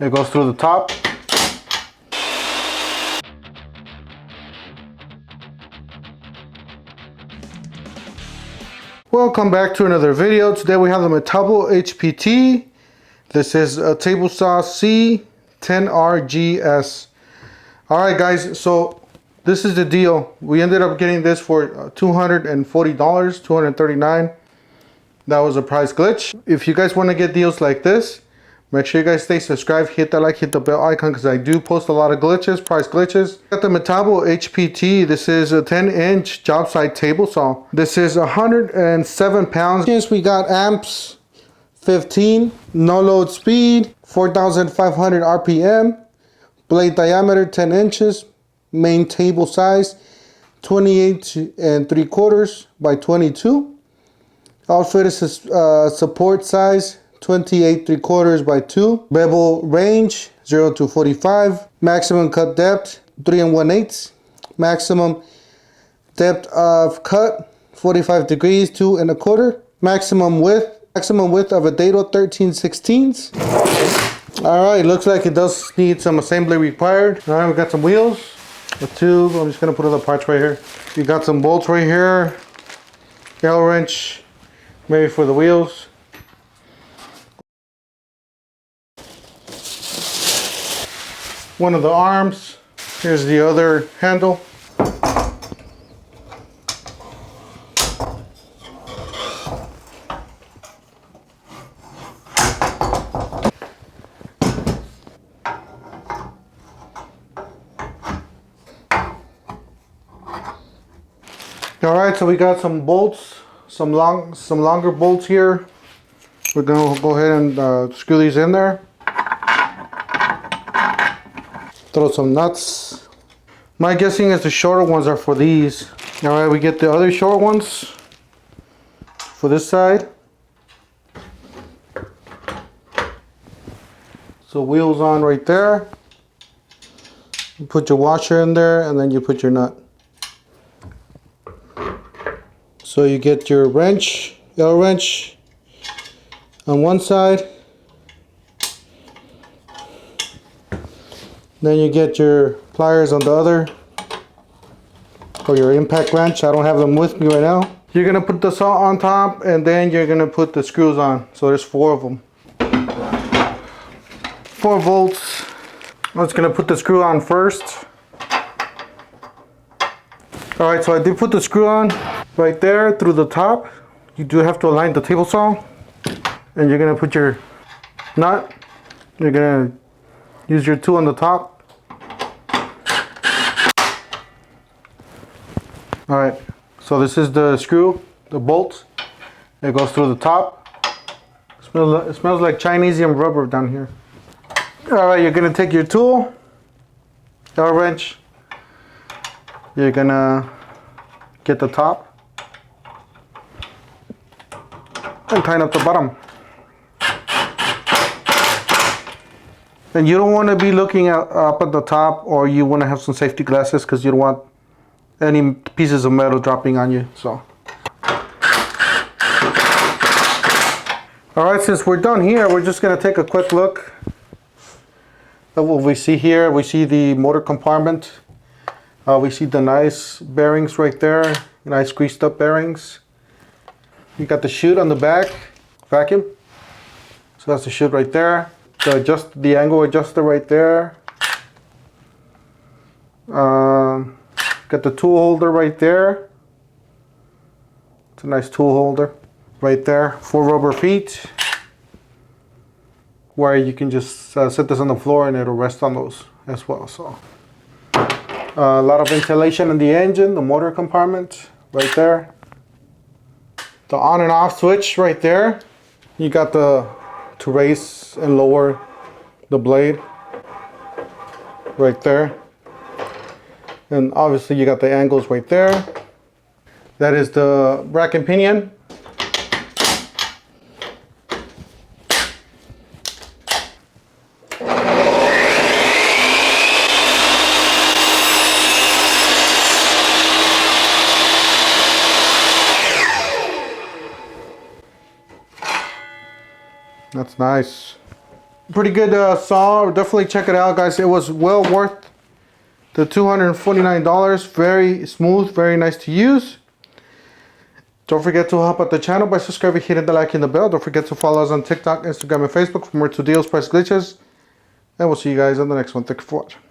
It goes through the top. Welcome back to another video. Today we have the Metabo HPT. This is a table saw C10RGS. Alright guys, so this is the deal. We ended up getting this for $240, $239. That was a price glitch. If you guys want to get deals like this, make sure you guys stay subscribed, hit that like, hit the bell icon, because I do post a lot of glitches, price glitches. Got the Metabo HPT. This is a 10-inch Jobsite table saw. This is 107 pounds. Yes, we got amps 15, no load speed, 4,500 RPM, blade diameter 10 inches, main table size 28 3/4 by 22. Outfit is support size 28 3/4 by 2. Bevel range 0 to 45. Maximum cut depth 3 1/8. Maximum depth of cut 45 degrees 2 1/4. Maximum width of a dado 13/16. All right, looks like it does need some assembly required. All right, we got some wheels, a tube. I'm just gonna put other parts right here. You got some bolts right here, L wrench, maybe for the wheels. One of the arms. Here's the other handle. All right, so we got some bolts, some longer bolts here. We're gonna go ahead and screw these in there. Throw some nuts. My guessing is the shorter ones are for these. All right, we get the other short ones for this side. So wheels on right there. You put your washer in there, and then you put your nut. So you get your wrench, L wrench on one side. Then you get your pliers on the other, or your impact wrench. I don't have them with me right now. You're gonna put the saw on top, and then you're gonna put the screws on. So there's 4 of them. 4 volts. I'm just gonna put the screw on first. All right, so I did put the screw on right there through the top. You do have to align the table saw, and you're gonna put your nut. You're gonna use your tool on the top. All right, so this is the screw, the bolt. It goes through the top. It smells like Chinesium rubber down here. All right, you're gonna take your tool, L wrench. You're gonna get the top and tighten up the bottom. And you don't want to be looking up at the top, or you want to have some safety glasses, because you don't want any pieces of metal dropping on you. So, all right, since we're done here, we're just going to take a quick look at what we see here. We see the motor compartment. We see the nice bearings right there, nice greased up bearings. You got the chute on the back, vacuum. So that's the chute right there. The angle adjuster right there. Got the tool holder right there. It's a nice tool holder right there. 4 rubber feet, where you can just set this on the floor and it'll rest on those as well. So a lot of ventilation in the engine, the motor compartment right there. The on and off switch right there. You got to raise and lower the blade right there. And obviously you got the angles right there. That is the rack and pinion. That's nice. pretty good saw. Definitely check it out, guys. It was well worth the $249. Very smooth, very nice to use. Don't forget to help out the channel by subscribing, hitting the like and the bell. Don't forget to follow us on TikTok, Instagram, and Facebook for more deals, price glitches. And we'll see you guys on the next one. Thank you for watching.